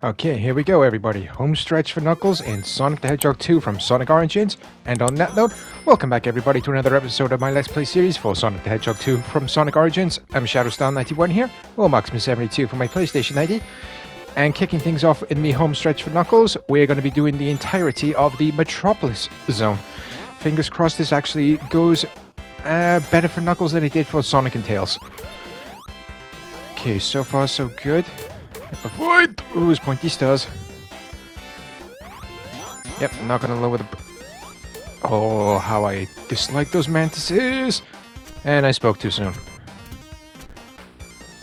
Okay, here we go everybody. Home stretch for Knuckles in Sonic the Hedgehog 2 from Sonic Origins. And on that note, welcome back everybody to another episode of my Let's Play series for Sonic the Hedgehog 2 from Sonic Origins. I'm ShadowStar91 here, or Maximus72 for my PlayStation ID. And kicking things off in the home stretch for Knuckles, we're going to be doing the entirety of the Metropolis Zone. Fingers crossed this actually goes better for Knuckles than it did for Sonic and Tails. Okay, so far so good. Avoid those pointy stars. Yep, I'm not gonna lower the... Oh, how I dislike those mantises! And I spoke too soon.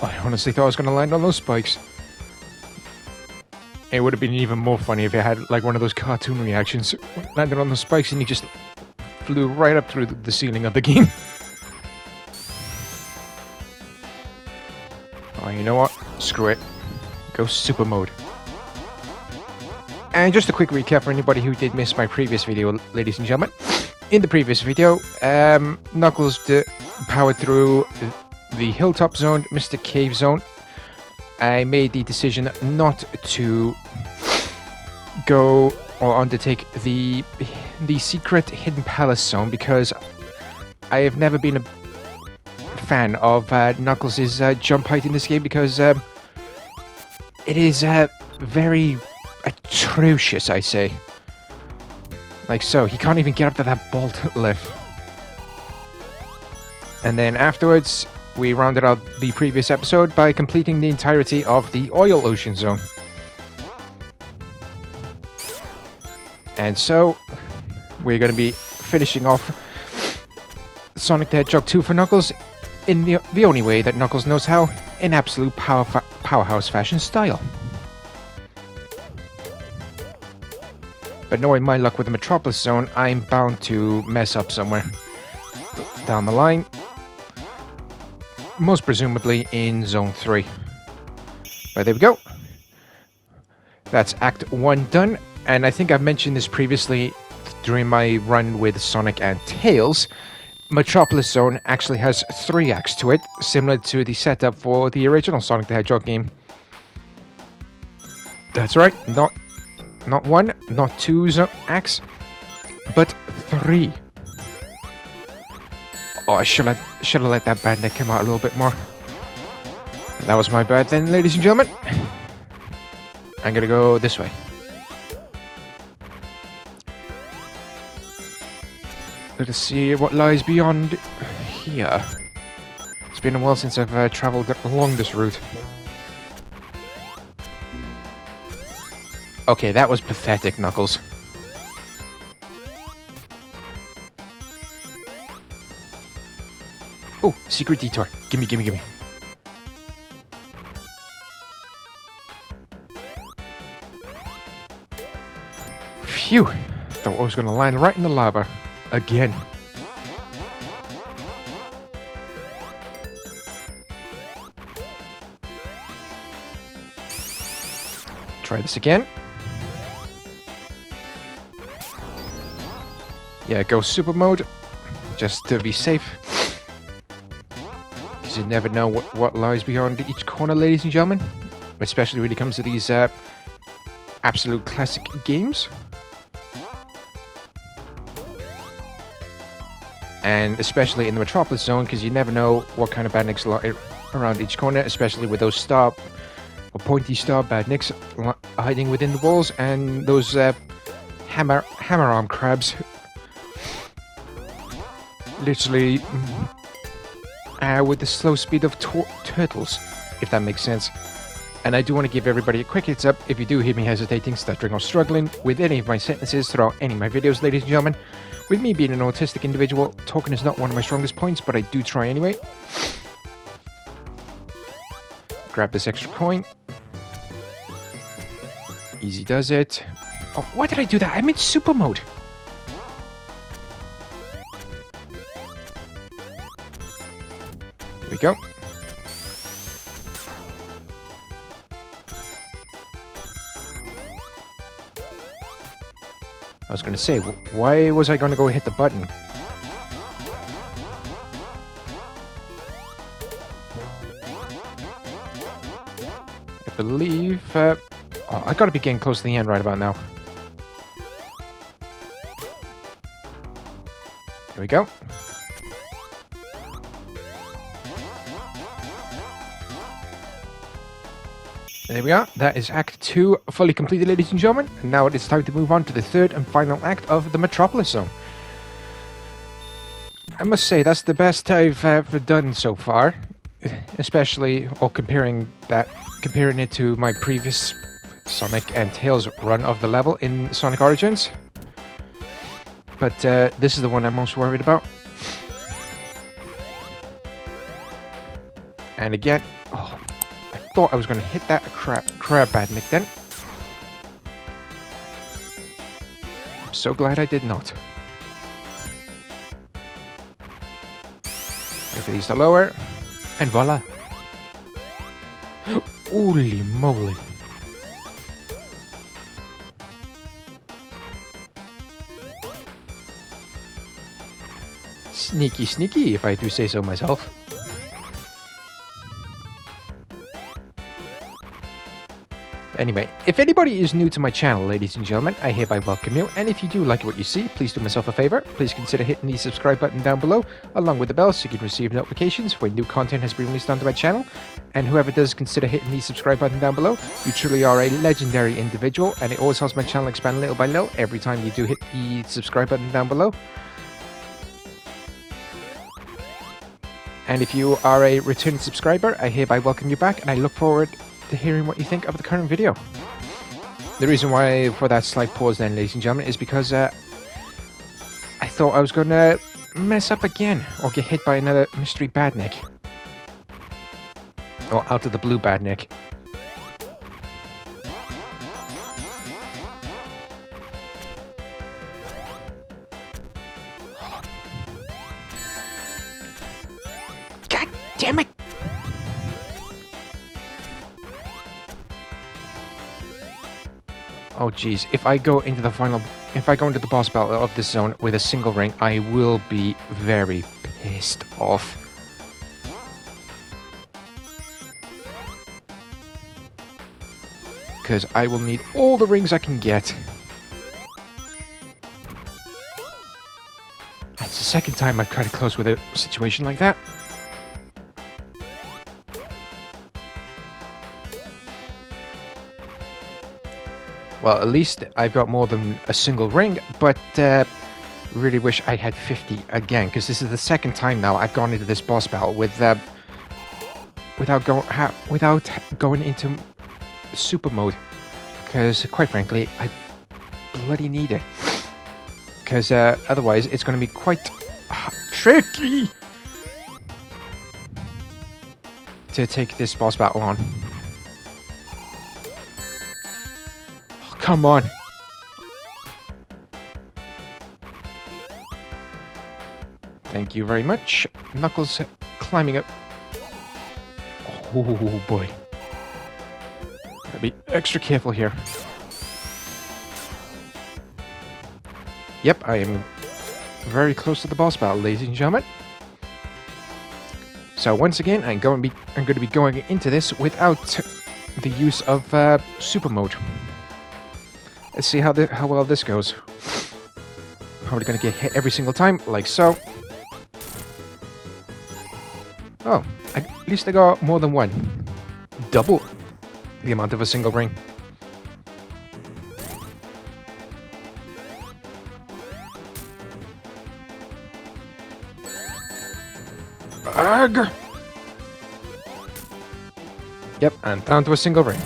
I honestly thought I was gonna land on those spikes. It would have been even more funny if it had like one of those cartoon reactions. Landed on the spikes and you just flew right up through the ceiling of the game. Oh, you know what? Screw it. Go super mode. And just a quick recap for anybody who did miss my previous video, ladies and gentlemen. In the previous video, Knuckles powered through the Hilltop Zone, Mr. Cave Zone. I made the decision not to go or undertake the secret Hidden Palace Zone because I have never been a fan of Knuckles' jump height in this game because it is very atrocious, I say. Like so, he can't even get up to that bolt lift. And then afterwards, we rounded out the previous episode by completing the entirety of the Oil Ocean Zone. And so, we're going to be finishing off Sonic the Hedgehog 2 for Knuckles in the only way that Knuckles knows how, in absolute powerhouse fashion style. But knowing my luck with the Metropolis Zone, I'm bound to mess up somewhere down the line. Most presumably in Zone 3. But there we go. That's Act 1 done. And I think I've mentioned this previously during my run with Sonic and Tails. Metropolis Zone actually has 3 acts to it, similar to the setup for the original Sonic the Hedgehog game. That's right, not 1, not 2 acts, but 3. Oh, I should have let that bandit come out a little bit more. That was my bad then, ladies and gentlemen. I'm gonna go this way. Let us see what lies beyond here. It's been a while since I've travelled along this route. Okay, that was pathetic, Knuckles. Oh, secret detour. Gimme, gimme, gimme. Phew! Thought I was gonna land right in the lava. Again. Try this again. Yeah, go super mode, just to be safe. Because you never know what lies beyond each corner, ladies and gentlemen. Especially when it comes to these absolute classic games. And especially in the Metropolis Zone, because you never know what kind of badniks lie around each corner, especially with those star or pointy star badniks hiding within the walls, and those hammer arm crabs literally with the slow speed of turtles, if that makes sense. And I do want to give everybody a quick heads up, if you do hear me hesitating, stuttering or struggling with any of my sentences throughout any of my videos, ladies and gentlemen. With me being an autistic individual, talking is not one of my strongest points, but I do try anyway. Grab this extra coin. Easy does it. Oh, why did I do that? I'm in super mode. Here we go. I was going to say, why was I going to go hit the button? I believe... Oh, I gotta be getting close to the end right about now. Here we go. There we are. That is Act 2 fully completed, ladies and gentlemen. And now it is time to move on to the third and final act of the Metropolis Zone. I must say, that's the best I've ever done so far. Especially, or comparing it to my previous Sonic and Tails run of the level in Sonic Origins. But this is the one I'm most worried about. And again, oh, I thought I was going to hit that crab badnik then. I'm so glad I did not. Wait for these to lower. And voila. Holy moly. Sneaky, sneaky, if I do say so myself. Anyway, if anybody is new to my channel, ladies and gentlemen, I hereby welcome you, and if you do like what you see, please do myself a favor. Please consider hitting the subscribe button down below, along with the bell, so you can receive notifications when new content has been released onto my channel. And whoever does consider hitting the subscribe button down below, you truly are a legendary individual, and it always helps my channel expand little by little every time you do hit the subscribe button down below. And if you are a returning subscriber, I hereby welcome you back, and I look forward to hearing what you think of the current video. The reason why for that slight pause then, ladies and gentlemen, is because I thought I was going to mess up again, or get hit by another mystery badnik. Or out of the blue badnik. God damn it! Oh geez, if I go into the boss battle of this zone with a single ring, I will be very pissed off. Because I will need all the rings I can get. That's the second time I've tried to close with a situation like that. Well, at least I've got more than a single ring, but really wish I had 50 again, because this is the second time now I've gone into this boss battle with without going into super mode, because quite frankly I bloody need it, because otherwise it's going to be quite tricky to take this boss battle on. Come on. Thank you very much. Knuckles climbing up. Oh boy. Gotta be extra careful here. Yep, I am very close to the boss battle, ladies and gentlemen. So once again, I'm going to be going into this without the use of super mode. Let's see how well this goes. Probably gonna get hit every single time, like so. Oh, at least I got more than one. Double the amount of a single ring. Ugh. Yep, and down to a single ring.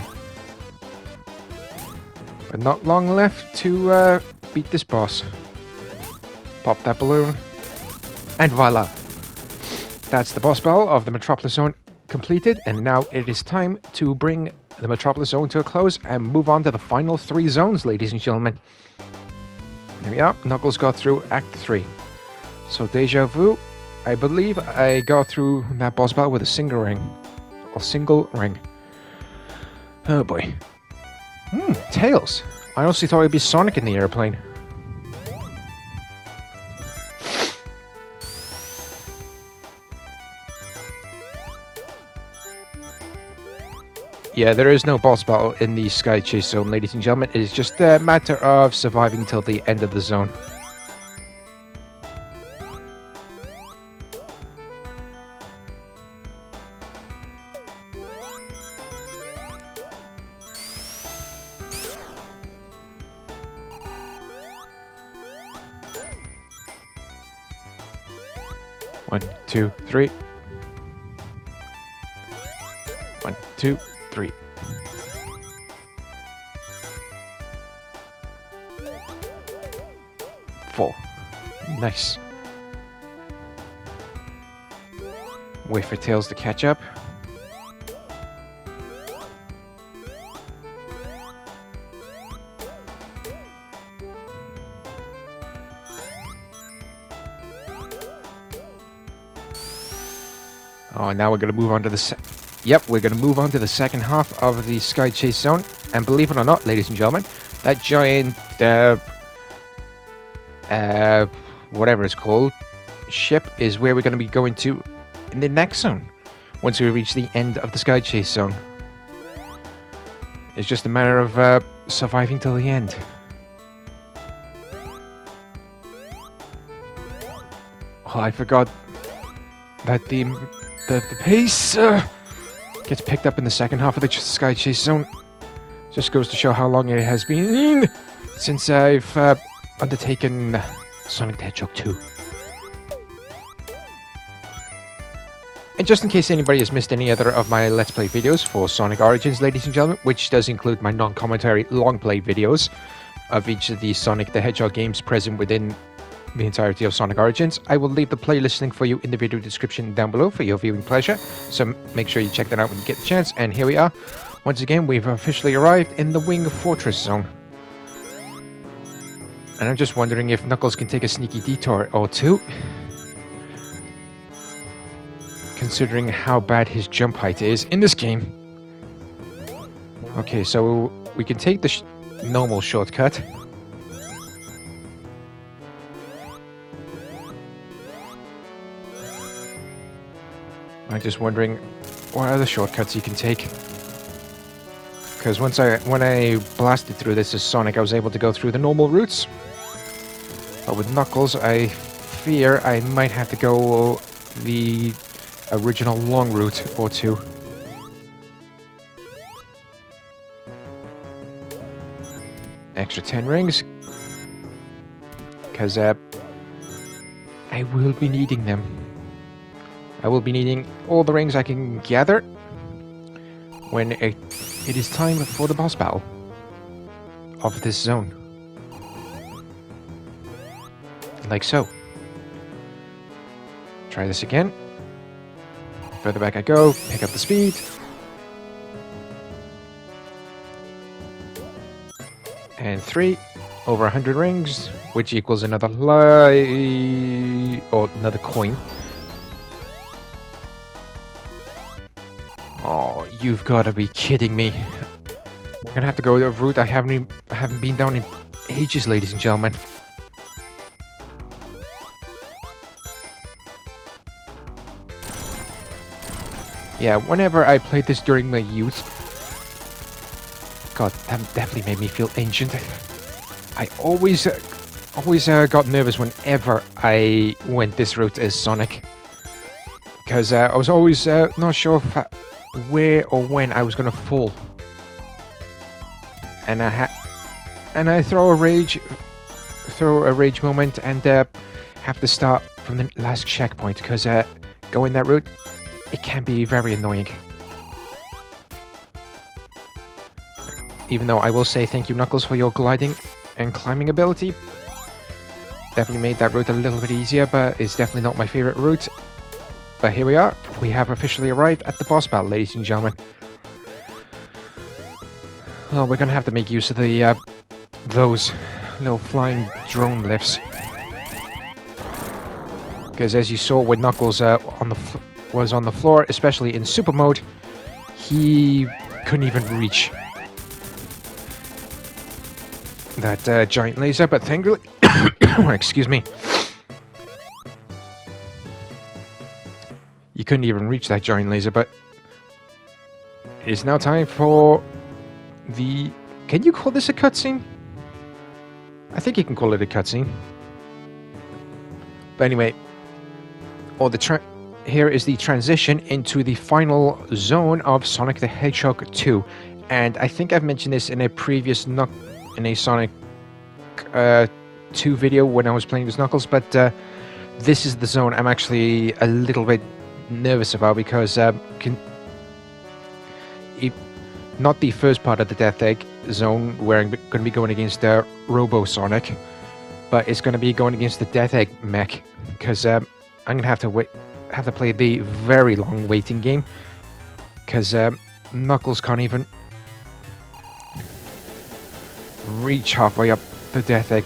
But not long left to beat this boss. Pop that balloon. And voila. That's the boss battle of the Metropolis Zone completed. And now it is time to bring the Metropolis Zone to a close and move on to the final 3 zones, ladies and gentlemen. There we are. Knuckles got through Act 3. So deja vu. I believe I got through that boss battle with a single ring. A single ring. Oh boy. Tails. I honestly thought it'd be Sonic in the airplane. Yeah, there is no boss battle in the Sky Chase Zone, ladies and gentlemen. It is just a matter of surviving till the end of the zone. One, two, three. 1, 2, 3. 4. Nice. Wait for Tails to catch up. Oh, now we're going to move on to the we're going to move on to the second half of the Sky Chase Zone. And believe it or not, ladies and gentlemen, that giant, whatever it's called, ship is where we're going to be going to in the next zone. Once we reach the end of the Sky Chase Zone. It's just a matter of surviving till the end. Oh, I forgot that the pace gets picked up in the second half of the Sky Chase Zone. Just goes to show how long it has been since I've undertaken Sonic the Hedgehog 2. And just in case anybody has missed any other of my Let's Play videos for Sonic Origins, ladies and gentlemen, which does include my non-commentary long play videos of each of the Sonic the Hedgehog games present within the entirety of Sonic Origins, I will leave the playlist link for you in the video description down below for your viewing pleasure, so make sure you check that out when you get the chance. And here we are. Once again, we've officially arrived in the Wing Fortress Zone. And I'm just wondering if Knuckles can take a sneaky detour or two, considering how bad his jump height is in this game. Okay, so we can take the normal shortcut. I'm just wondering what other shortcuts you can take. Because when I blasted through this as Sonic, I was able to go through the normal routes. But with Knuckles, I fear I might have to go the original long route or two. Extra 10 rings. Because I will be needing them. I will be needing all the rings I can gather when it is time for the boss battle of this zone. Like so. Try this again. Further back I go, pick up the speed. And 3, over 100 rings, which equals another another coin. Oh, you've got to be kidding me. I'm gonna have to go a route I haven't been down in ages, ladies and gentlemen. Yeah, whenever I played this during my youth, God, that definitely made me feel ancient. I always got nervous whenever I went this route as Sonic, because I was always not sure if where or when I was gonna fall, and I throw a rage moment and have to start from the last checkpoint, because going that route, it can be very annoying. Even though I will say thank you, Knuckles, for your gliding and climbing ability. Definitely made that route a little bit easier, but it's definitely not my favorite route. But here we are. We have officially arrived at the boss battle, ladies and gentlemen. Oh, we're gonna have to make use of the those little flying drone lifts, because as you saw when Knuckles was on the floor, especially in super mode, he couldn't even reach that giant laser. But thankfully, excuse me. You couldn't even reach that giant laser, but It's now time for the... Can you call this a cutscene? I think you can call it a cutscene. But anyway, here is the transition into the final zone of Sonic the Hedgehog 2. And I think I've mentioned this in a previous Sonic 2 video when I was playing with Knuckles, but this is the zone I'm actually a little bit nervous about because not the first part of the Death Egg zone where I'm going to be going against Robo Sonic, but it's going to be going against the Death Egg mech because I'm going to have to play the very long waiting game because Knuckles can't even reach halfway up the Death Egg.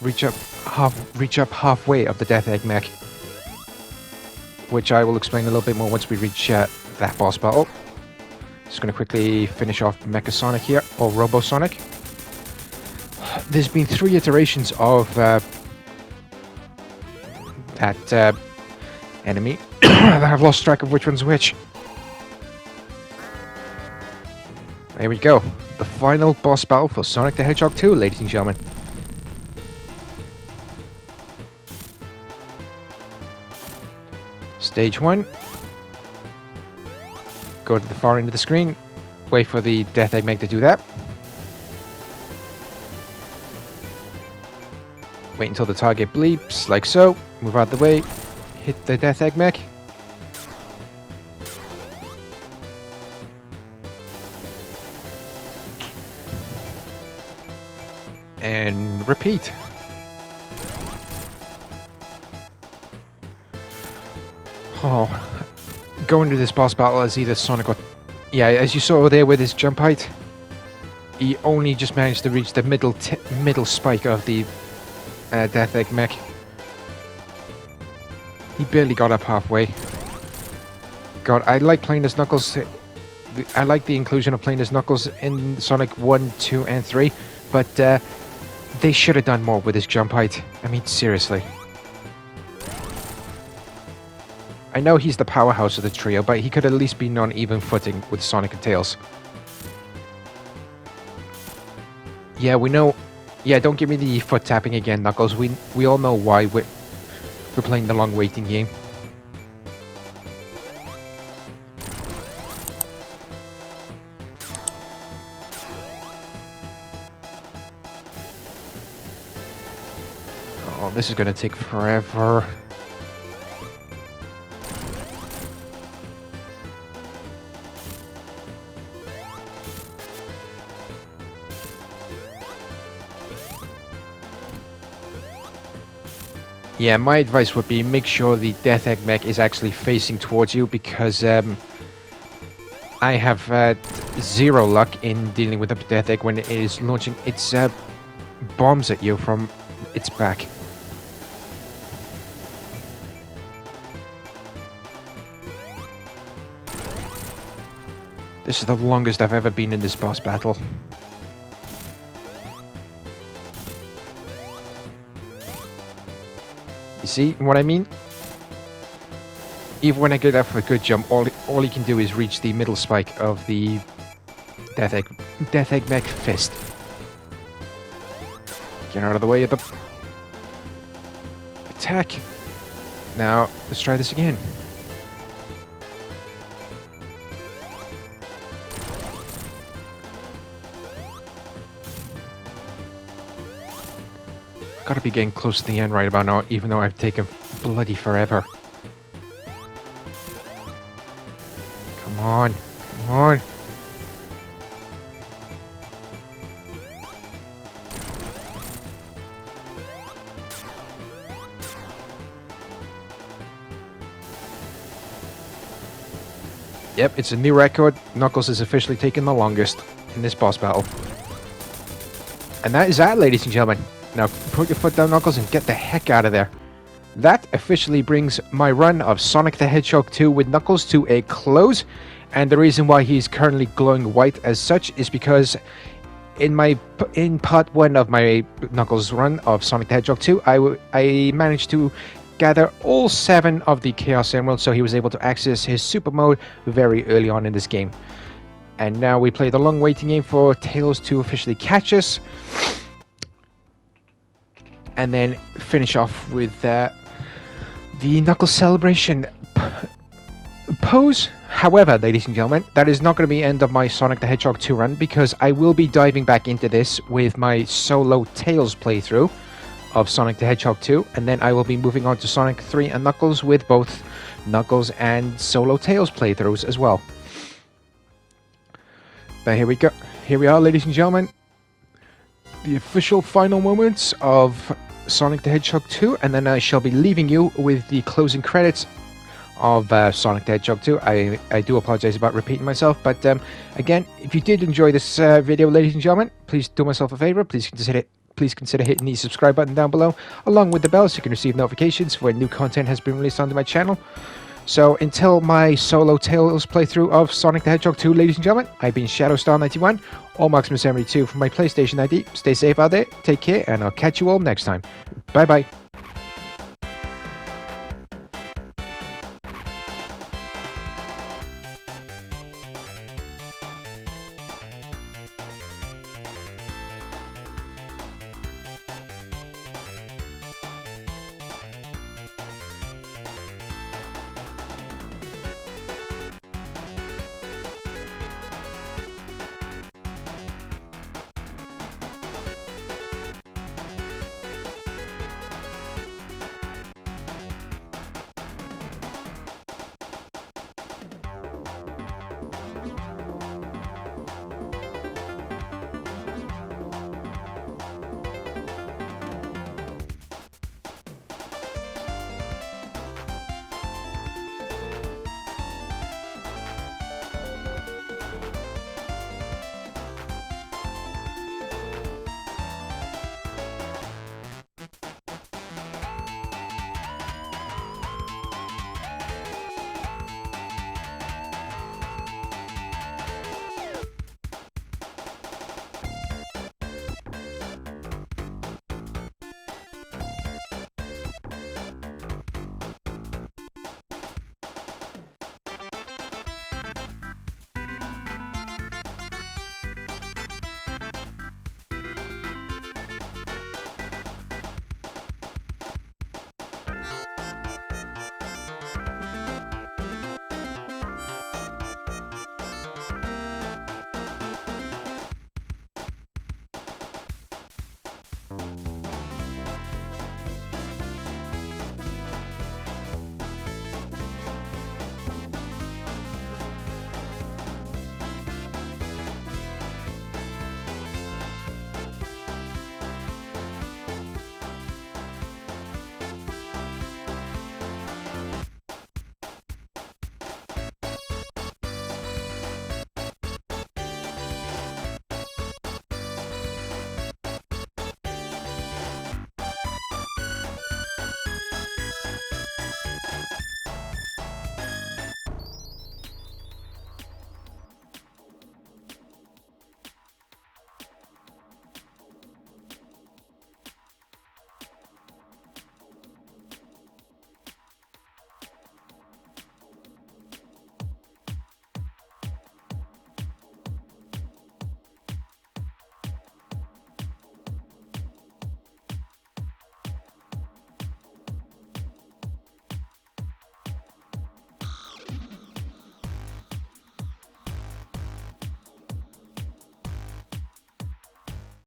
Reach up halfway up the Death Egg mech, which I will explain a little bit more once we reach that boss battle. Just going to quickly finish off Mecha Sonic here, or Robo Sonic. There's been 3 iterations of that enemy that I've lost track of which one's which. There we go. The final boss battle for Sonic the Hedgehog 2, ladies and gentlemen. Stage 1. Go to the far end of the screen. Wait for the Death Egg mech to do that. Wait until the target bleeps, like so. Move out of the way. Hit the Death Egg mech. And repeat. Oh, going to this boss battle as either Sonic or... Yeah, as you saw there with his jump height, he only just managed to reach the middle spike of the Death Egg mech. He barely got up halfway. God, I like playing as Knuckles. I like the inclusion of playing as Knuckles in Sonic 1, 2, and 3, but they should have done more with his jump height. I mean, seriously. I know he's the powerhouse of the trio, but he could at least be on even footing with Sonic and Tails. Yeah, we know... Yeah, don't give me the foot tapping again, Knuckles. We all know why we're playing the long waiting game. Oh, this is gonna take forever. Yeah, my advice would be make sure the Death Egg mech is actually facing towards you because I have 0 luck in dealing with the Death Egg when it is launching its bombs at you from its back. This is the longest I've ever been in this boss battle. You see what I mean? Even when I get up for a good jump, all he can do is reach the middle spike of the Death Egg mech fist. Get out of the way of the attack. Now, let's try this again. Gotta be getting close to the end right about now, even though I've taken bloody forever. Come on, come on. Yep, it's a new record. Knuckles has officially taken the longest in this boss battle. And that is that, ladies and gentlemen. Now, put your foot down, Knuckles, and get the heck out of there. That officially brings my run of Sonic the Hedgehog 2 with Knuckles to a close. And the reason why he's currently glowing white as such is because in part 1 of my Knuckles run of Sonic the Hedgehog 2, I managed to gather all 7 of the Chaos Emeralds, so he was able to access his super mode very early on in this game. And now we play the long waiting game for Tails to officially catch us. And then finish off with the Knuckles celebration pose. However, ladies and gentlemen, that is not going to be the end of my Sonic the Hedgehog 2 run, because I will be diving back into this with my solo Tails playthrough of Sonic the Hedgehog 2, and then I will be moving on to Sonic 3 and Knuckles with both Knuckles and solo Tails playthroughs as well. But here we go. Here we are, ladies and gentlemen. The official final moments of Sonic the Hedgehog 2, and then I shall be leaving you with the closing credits of Sonic the Hedgehog 2. I do apologize about repeating myself, but again, if you did enjoy this video, ladies and gentlemen, please do myself a favor. Please consider hitting the subscribe button down below, along with the bell, so you can receive notifications for when new content has been released onto my channel. So until my solo Tails playthrough of Sonic the Hedgehog 2, ladies and gentlemen, I've been ShadowStar91, or Maximus72 from my PlayStation ID. Stay safe out there, take care, and I'll catch you all next time. Bye bye.